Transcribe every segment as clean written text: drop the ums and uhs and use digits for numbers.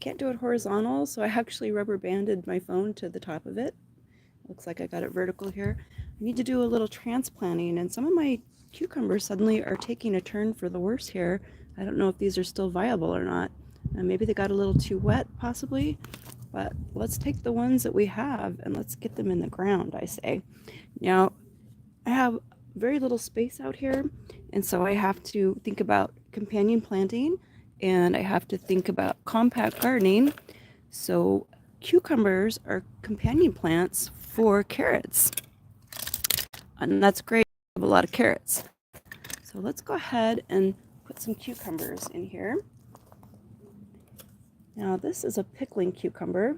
can't do it horizontal, so I actually rubber banded my phone to the top of it. Looks like I got it vertical here. I need to do a little transplanting, and some of my cucumbers suddenly are taking a turn for the worse here. I don't know if these are still viable or not. Maybe they got a little too wet, possibly, but let's take the ones that we have and let's get them in the ground, I say. Now, I have very little space out here, and so I have to think about companion planting, and I have to think about compact gardening. So cucumbers are companion plants for carrots, and that's great. I have a lot of carrots. So let's go ahead and put some cucumbers in here. Now this is a pickling cucumber,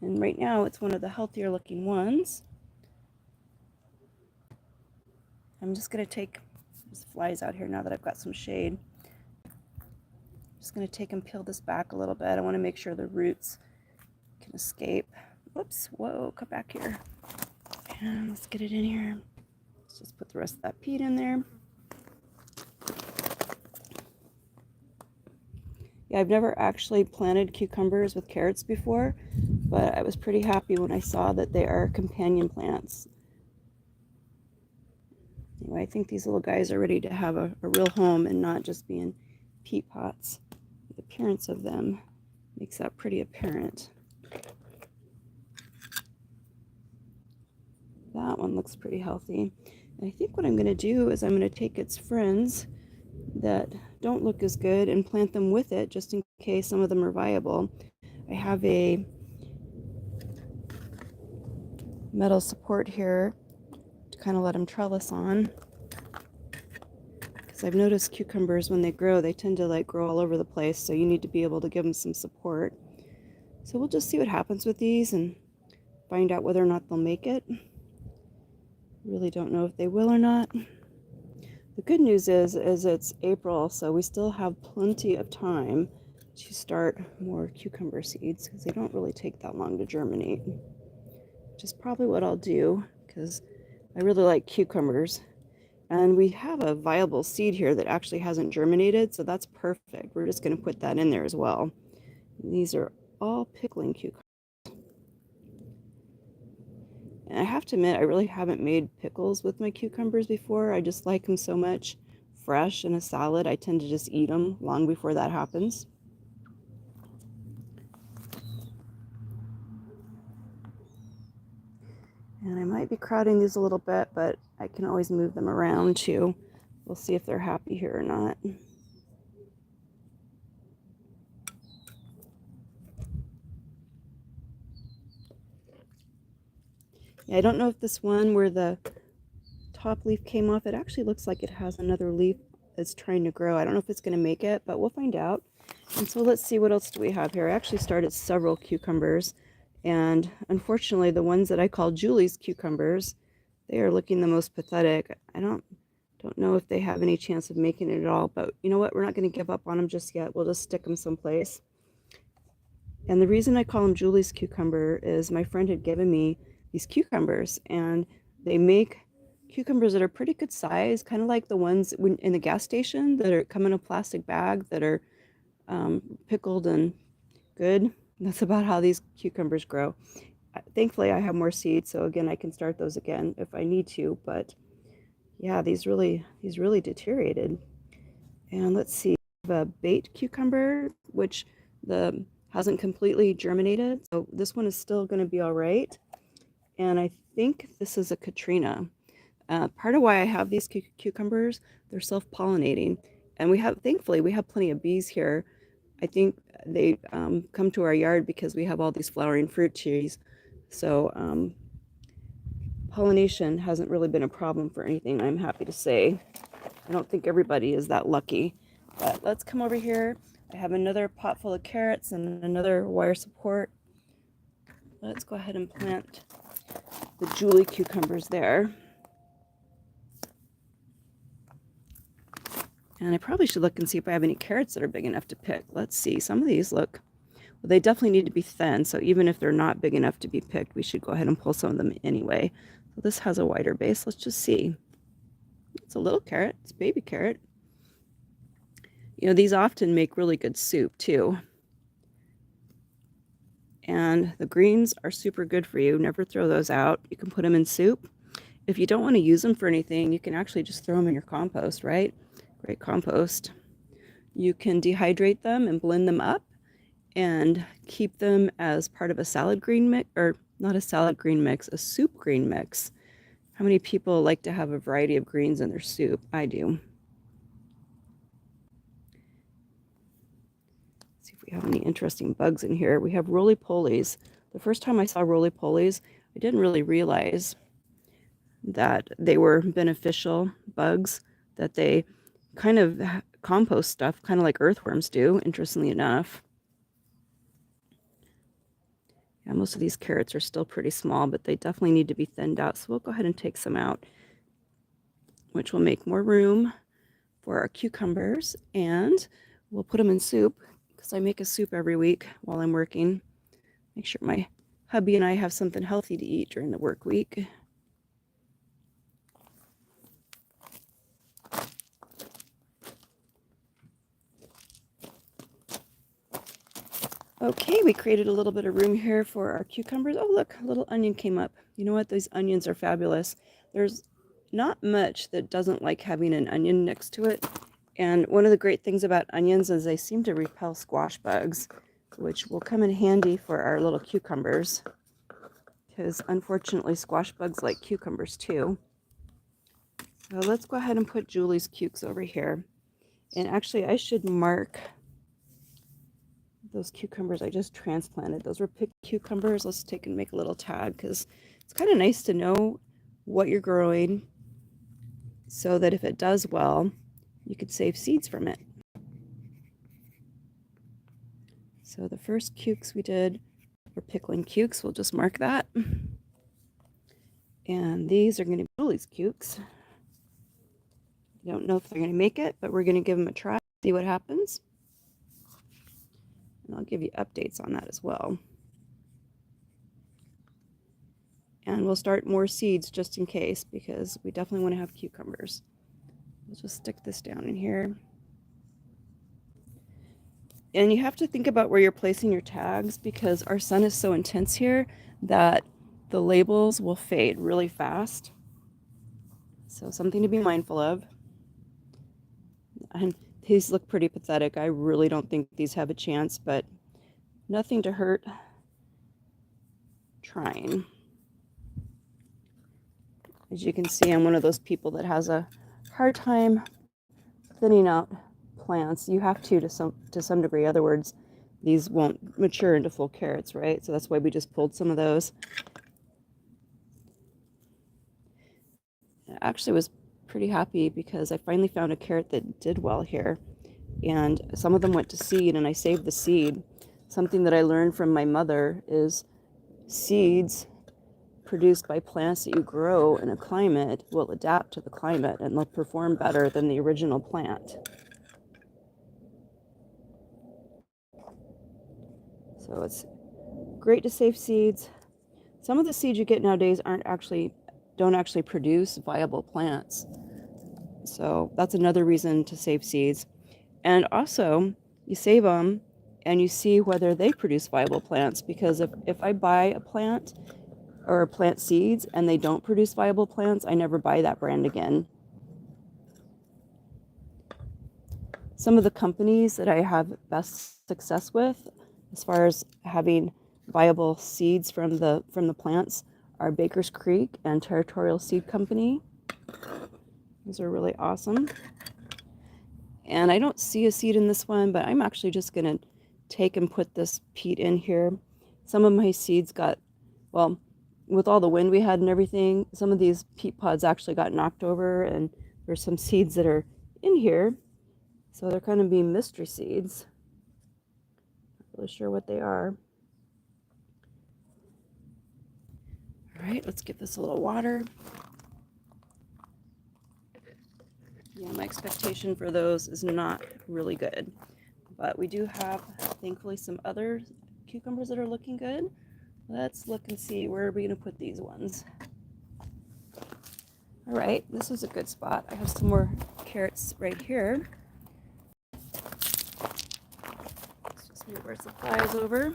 and right now it's one of the healthier looking ones. I'm just going to take these flies out here now that I've got some shade. I'm just going to take and peel this back a little bit. I want to make sure the roots can escape. Whoops, whoa, come back here. And let's get it in here. Let's just put the rest of that peat in there. Yeah, I've never actually planted cucumbers with carrots before, but I was pretty happy when I saw that they are companion plants. Anyway, I think these little guys are ready to have a real home and not just be in peat pots. The appearance of them makes that pretty apparent. That one looks pretty healthy. And I think what I'm going to do is I'm going to take its friends that don't look as good and plant them with it just in case some of them are viable. I have a metal support here to kind of let them trellis on, because I've noticed cucumbers when they grow, they tend to like grow all over the place, so you need to be able to give them some support. So we'll just see what happens with these and find out whether or not they'll make it. Really don't know if they will or not. The good news is it's April, so we still have plenty of time to start more cucumber seeds, because they don't really take that long to germinate, which is probably what I'll do, because I really like cucumbers. And we have a viable seed here that actually hasn't germinated, so that's perfect. We're just going to put that in there as well. And these are all pickling cucumbers. And I have to admit, I really haven't made pickles with my cucumbers before. I just like them so much fresh in a salad. I tend to just eat them long before that happens. And I might be crowding these a little bit, but I can always move them around too. We'll see if they're happy here or not. Yeah, I don't know if this one where the top leaf came off, it actually looks like it has another leaf that's trying to grow. I don't know if it's going to make it, but we'll find out. And so let's see, what else do we have here? I actually started several cucumbers, and unfortunately the ones that I call Julie's cucumbers, they are looking the most pathetic. I don't know if they have any chance of making it at all, but you know what? We're not going to give up on them just yet. We'll just stick them someplace. And the reason I call them Julie's cucumber is my friend had given me these cucumbers, and they make cucumbers that are pretty good size, kind of like the ones in the gas station that are come in a plastic bag that are pickled and good. That's about how these cucumbers grow. Thankfully, I have more seeds, so again, I can start those again if I need to. But yeah, these really deteriorated. And let's see, I have a bait cucumber, which hasn't completely germinated, so this one is still going to be all right. And I think this is a Katrina. Part of why I have these cucumbers, they're self-pollinating, and thankfully we have plenty of bees here. I think they come to our yard because we have all these flowering fruit trees, so pollination hasn't really been a problem for anything, I'm happy to say. I don't think everybody is that lucky. But let's come over here. I have another pot full of carrots and another wire support. Let's go ahead and plant the Julie cucumbers there. And I probably should look and see if I have any carrots that are big enough to pick. Let's see. Some of these look, well, they definitely need to be thin. So even if they're not big enough to be picked, we should go ahead and pull some of them anyway. So this has a wider base. Let's just see. It's a little carrot. It's a baby carrot. You know, these often make really good soup too. And the greens are super good for you. Never throw those out. You can put them in soup. If you don't want to use them for anything, you can actually just throw them in your compost, right? Great compost. You can dehydrate them and blend them up and keep them as part of a salad green mix, or not a salad green mix, a soup green mix. How many people like to have a variety of greens in their soup? I do. Let's see if we have any interesting bugs in here. We have roly-polies. The first time I saw roly-polies, I didn't really realize that they were beneficial bugs, that they kind of compost stuff, kind of like earthworms do, interestingly enough. Yeah, most of these carrots are still pretty small, but they definitely need to be thinned out. So we'll go ahead and take some out, which will make more room for our cucumbers. And we'll put them in soup because I make a soup every week while I'm working. Make sure my hubby and I have something healthy to eat during the work week. Okay, we created a little bit of room here for our cucumbers. Oh, look, a little onion came up. You know what? These onions are fabulous. There's not much that doesn't like having an onion next to it. And one of the great things about onions is they seem to repel squash bugs, which will come in handy for our little cucumbers. Because unfortunately, squash bugs like cucumbers too. So let's go ahead and put Julie's cukes over here. And actually, I should mark those cucumbers I just transplanted. Those were picked cucumbers. Let's take and make a little tag because it's kind of nice to know what you're growing so that if it does well, you could save seeds from it. So the first cukes we did were pickling cukes. We'll just mark that. And these are going to be Julie's cukes. I don't know if they're going to make it, but we're going to give them a try, see what happens. And I'll give you updates on that as well. And we'll start more seeds just in case because we definitely want to have cucumbers. We'll just stick this down in here. And you have to think about where you're placing your tags because our sun is so intense here that the labels will fade really fast. So something to be mindful of. And these look pretty pathetic. I really don't think these have a chance, but nothing to hurt trying. As you can see, I'm one of those people that has a hard time thinning out plants. You have to some degree. In other words, these won't mature into full carrots, right? So that's why we just pulled some of those. I actually was pretty happy because I finally found a carrot that did well here. And some of them went to seed and I saved the seed. Something that I learned from my mother is seeds produced by plants that you grow in a climate will adapt to the climate and they'll perform better than the original plant. So it's great to save seeds. Some of the seeds you get nowadays don't actually produce viable plants. So that's another reason to save seeds. And also, you save them and you see whether they produce viable plants, because if I buy a plant or plant seeds and they don't produce viable plants, I never buy that brand again. Some of the companies that I have best success with as far as having viable seeds from the plants are Baker's Creek and Territorial Seed Company. These are really awesome. And I don't see a seed in this one, but I'm actually just going to take and put this peat in here. Some of my seeds got, well, with all the wind we had and everything, some of these peat pods actually got knocked over, and there's some seeds that are in here. So they're kind of being mystery seeds. Not really sure what they are. All right, let's give this a little water. Yeah, my expectation for those is not really good. But we do have, thankfully, some other cucumbers that are looking good. Let's look and see, where are we going to put these ones? All right, this is a good spot. I have some more carrots right here. Let's just move our supplies over.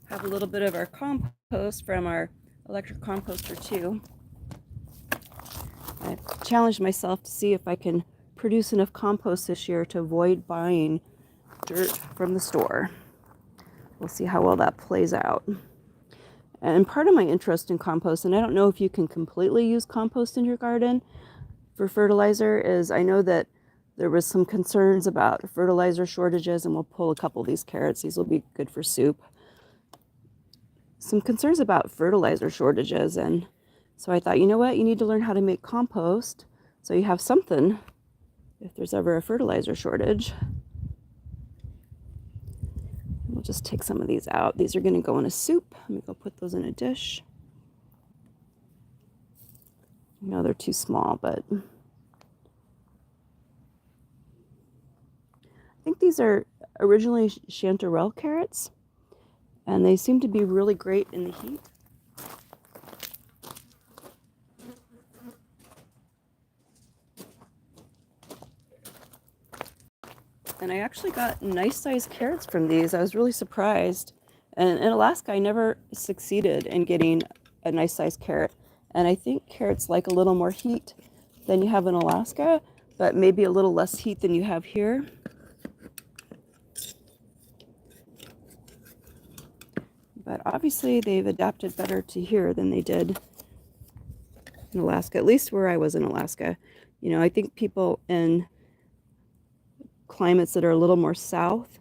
have a little bit of our compost from our electric composter too. I've challenged myself to see if I can produce enough compost this year to avoid buying dirt from the store. We'll see how well that plays out. And part of my interest in compost, and I don't know if you can completely use compost in your garden for fertilizer, is I know that there was some concerns about fertilizer shortages, and we'll pull a couple of these carrots. These will be good for soup. Some concerns about fertilizer shortages, and so I thought, you know what, you need to learn how to make compost so you have something if there's ever a fertilizer shortage. We'll just take some of these out. These are going to go in a soup. Let me go put those in a dish. No, they're too small, but I think these are originally chanterelle carrots, and they seem to be really great in the heat. And I actually got nice sized carrots from these. I was really surprised. And in Alaska, I never succeeded in getting a nice sized carrot. And I think carrots like a little more heat than you have in Alaska, but maybe a little less heat than you have here. But obviously they've adapted better to here than they did in Alaska, at least where I was in Alaska. You know, I think people in climates that are a little more south,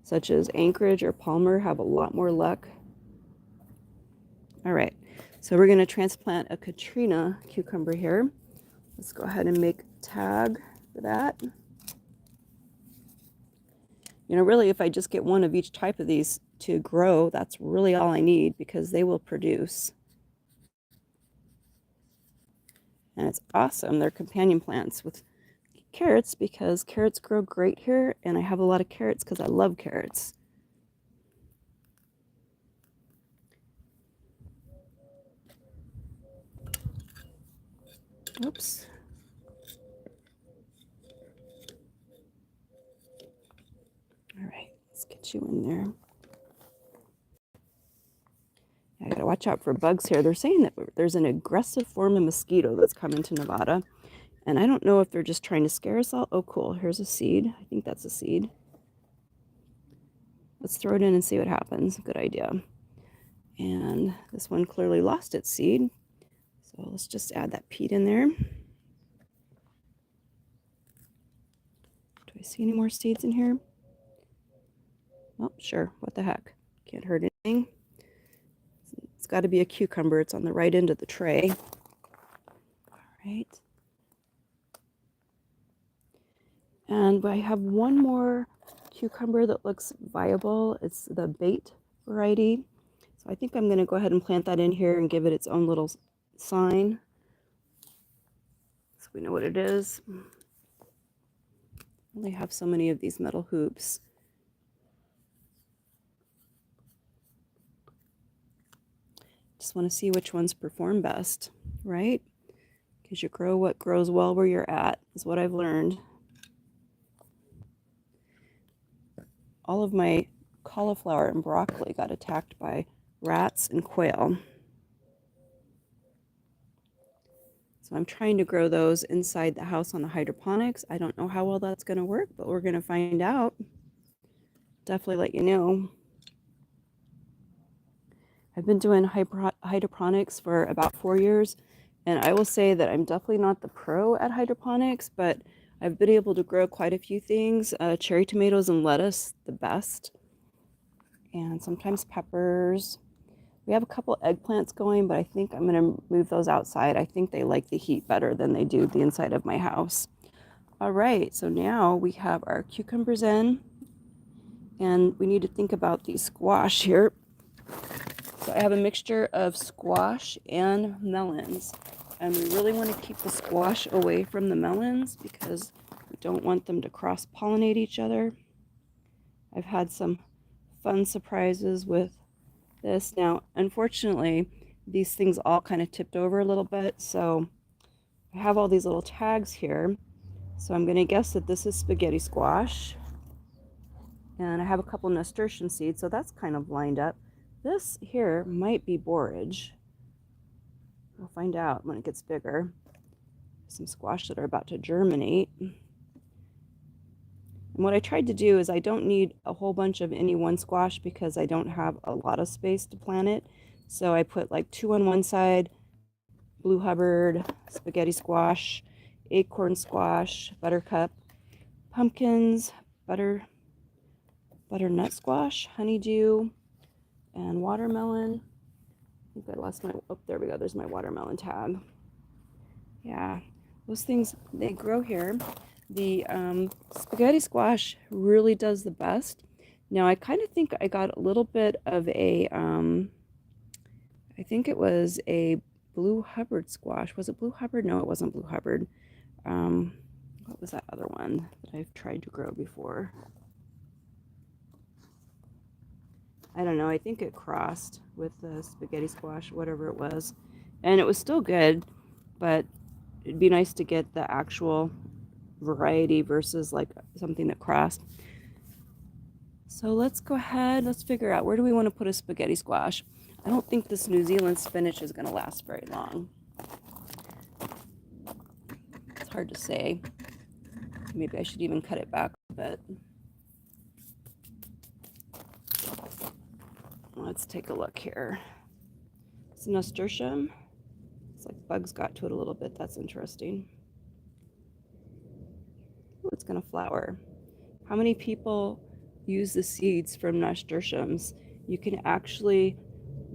such as Anchorage or Palmer, have a lot more luck. All right, so we're going to transplant a Katrina cucumber here. Let's go ahead and make a tag for that. You know, really, if I just get one of each type of these to grow, that's really all I need, because they will produce. And it's awesome. They're companion plants with carrots, because carrots grow great here, and I have a lot of carrots because I love carrots. Oops. All right, let's get you in there. I gotta watch out for bugs here. They're saying that there's an aggressive form of mosquito that's coming to Nevada, and I don't know if they're just trying to scare us all. Oh, cool. Here's a seed. I think that's a seed. Let's throw it in and see what happens. Good idea. And this one clearly lost its seed. So let's just add that peat in there. Do I see any more seeds in here? Oh, sure. What the heck? Can't hurt anything. It's got to be a cucumber. It's on the right end of the tray. All right. And I have one more cucumber that looks viable. It's the bait variety. So I think I'm going to go ahead and plant that in here and give it its own little sign, so we know what it is. I only have so many of these metal hoops. Just want to see which ones perform best, right? Because you grow what grows well where you're at, is what I've learned. All of my cauliflower and broccoli got attacked by rats and quail. So I'm trying to grow those inside the house on the hydroponics. I don't know how well that's going to work, but we're going to find out. Definitely let you know. I've been doing hydroponics for about 4 years, and I will say that I'm definitely not the pro at hydroponics, but I've been able to grow quite a few things. Cherry tomatoes and lettuce, the best. And sometimes peppers. We have a couple eggplants going, but I think I'm going to move those outside. I think they like the heat better than they do the inside of my house. All right, so now we have our cucumbers in, and we need to think about the squash here. So I have a mixture of squash and melons, and we really want to keep the squash away from the melons because we don't want them to cross-pollinate each other. I've had some fun surprises with this. Now, unfortunately, these things all kind of tipped over a little bit, so I have all these little tags here. So I'm going to guess that this is spaghetti squash. And I have a couple nasturtium seeds, so that's kind of lined up. This here might be borage. We'll find out when it gets bigger. Some squash that are about to germinate. And what I tried to do is I don't need a whole bunch of any one squash because I don't have a lot of space to plant it. So I put like 2 on one side, Blue Hubbard, spaghetti squash, acorn squash, buttercup, pumpkins, butternut squash, honeydew, and watermelon. I think I lost my, oh, there we go, there's my watermelon tag. Yeah, those things, they grow here. The spaghetti squash really does the best. Now, I kind of think I got a little bit of a, I think it was a Blue Hubbard squash. Was it Blue Hubbard? No, it wasn't Blue Hubbard. What was that other one that I've tried to grow before? I don't know. I think it crossed with the spaghetti squash, whatever it was. And it was still good, but it'd be nice to get the actual variety versus like something that crossed. So let's go ahead. Let's figure out, where do we want to put a spaghetti squash? I don't think this New Zealand spinach is going to last very long. It's hard to say. Maybe I should even cut it back a bit. Let's take a look here. It's nasturtium. It's like bugs got to it a little bit. That's interesting. Oh, it's going to flower. How many people use the seeds from nasturtiums? You can actually,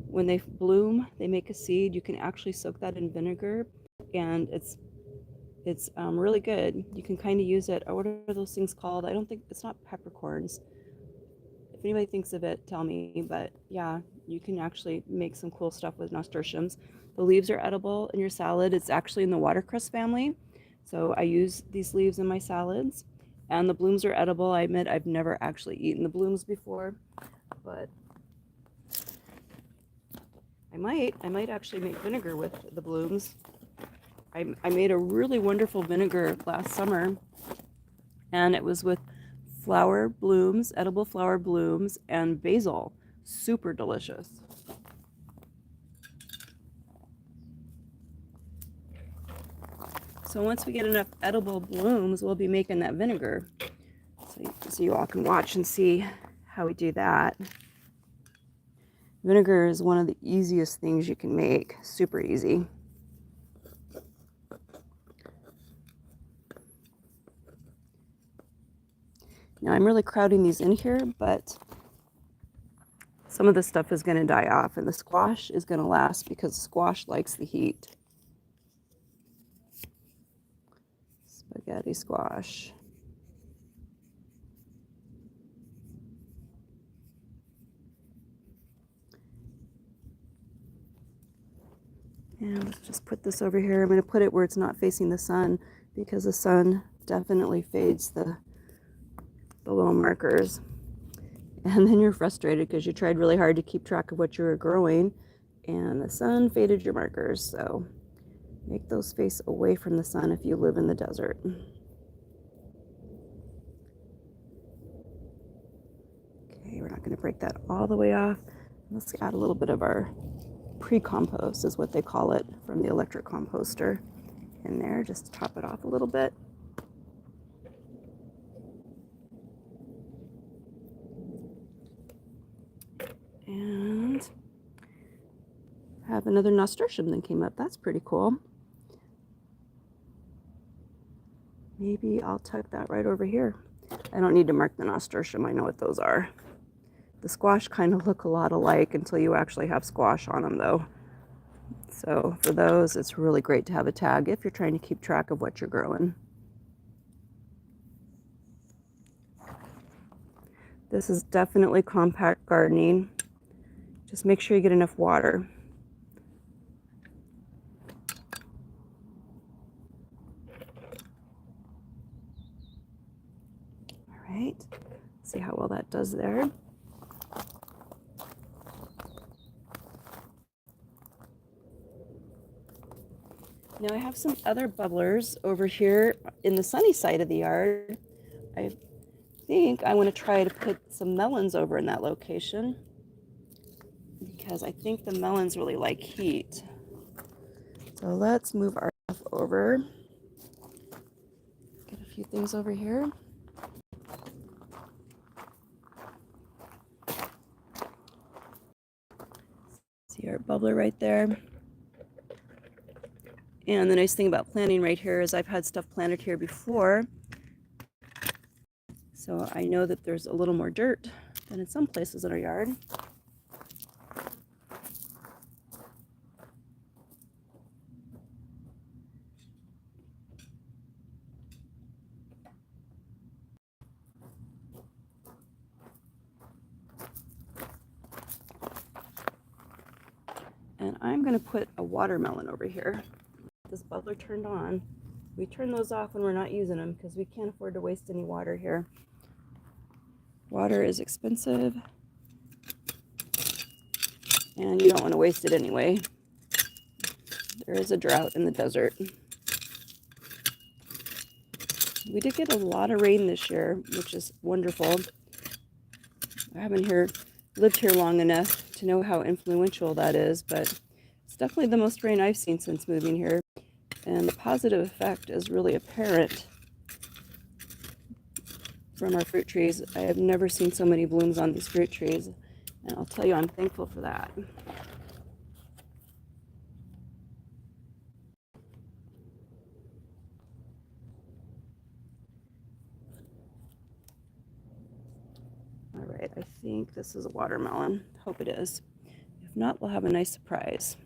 when they bloom, they make a seed. You can actually soak that in vinegar, and it's really good. You can kind of use it. What are those things called? I don't think, it's not peppercorns. If anybody thinks of it, tell me. But yeah, you can actually make some cool stuff with nasturtiums. The leaves are edible in your salad. It's actually in the watercress family. So I use these leaves in my salads. And the blooms are edible. I admit I've never actually eaten the blooms before, but I might actually make vinegar with the blooms. I made a really wonderful vinegar last summer, and it was with flower blooms, edible flower blooms, and basil. Super delicious. So once we get enough edible blooms, we'll be making that vinegar. So you all can watch and see how we do that. Vinegar is one of the easiest things you can make. Super easy. Now I'm really crowding these in here, but some of the stuff is going to die off, and the squash is going to last because squash likes the heat. Spaghetti squash. And let's just put this over here. I'm going to put it where it's not facing the sun, because the sun definitely fades the little markers. And then you're frustrated because you tried really hard to keep track of what you were growing, and the sun faded your markers. So make those face away from the sun if you live in the desert. Okay, we're not going to break that all the way off. Let's add a little bit of our pre-compost, is what they call it, from the electric composter in there, just to top it off a little bit. And have another nasturtium that came up. That's pretty cool. Maybe I'll tuck that right over here. I don't need to mark the nasturtium. I know what those are. The squash kind of look a lot alike until you actually have squash on them, though. So for those, it's really great to have a tag if you're trying to keep track of what you're growing. This is definitely compact gardening. Just make sure you get enough water. All right, see how well that does there. Now I have some other bubblers over here in the sunny side of the yard. I think I want to try to put some melons over in that location. because I think the melons really like heat. So let's move our stuff over. Get a few things over here. See our bubbler right there. And the nice thing about planting right here is I've had stuff planted here before. So I know that there's a little more dirt than in some places in our yard. And I'm going to put a watermelon over here. This bubbler turned on. We turn those off when we're not using them because we can't afford to waste any water here. Water is expensive, and you don't want to waste it anyway. There is a drought in the desert. We did get a lot of rain this year, which is wonderful. I haven't lived here long enough to know how influential that is, but it's definitely the most rain I've seen since moving here. And the positive effect is really apparent from our fruit trees. I have never seen so many blooms on these fruit trees, and I'll tell you, I'm thankful for that. All right, I think this is a watermelon. Hope it is. If not, we'll have a nice surprise.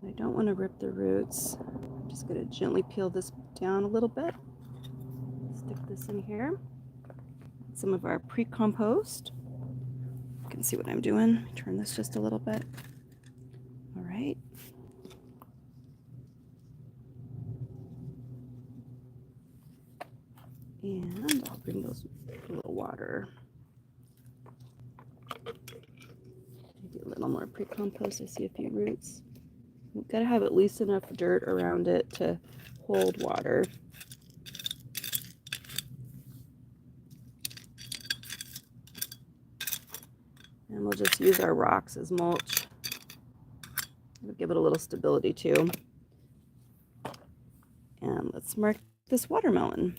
I don't want to rip the roots. I'm just going to gently peel this down a little bit. Stick this in here. Some of our pre-compost. You can see what I'm doing. Turn this just a little bit. All right. And I'll bring those a little water. Maybe a little more pre-compost. I see a few roots. We've got to have at least enough dirt around it to hold water. And we'll just use our rocks as mulch. It'll give it a little stability too. And let's mark this watermelon.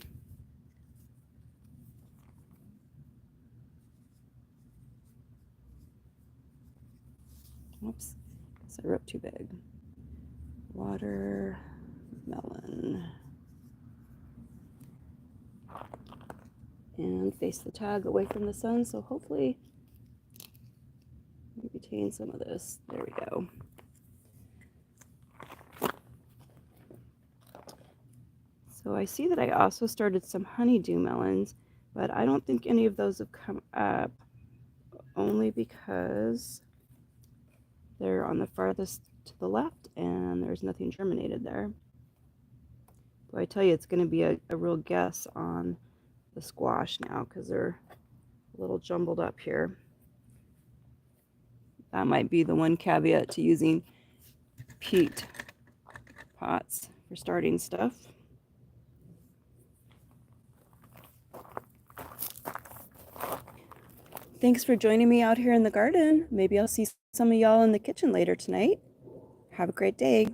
Whoops, guess I wrote too big. Watermelon. And face the tag away from the sun, so hopefully we retain some of this. There we go. So I see that I also started some honeydew melons, but I don't think any of those have come up, only because they're on the farthest to the left and there's nothing germinated there. But I tell you, it's going to be a real guess on the squash now because they're a little jumbled up here. That might be the one caveat to using peat pots for starting stuff. Thanks for joining me out here in the garden. Maybe I'll see some of y'all in the kitchen later tonight. Have a great day.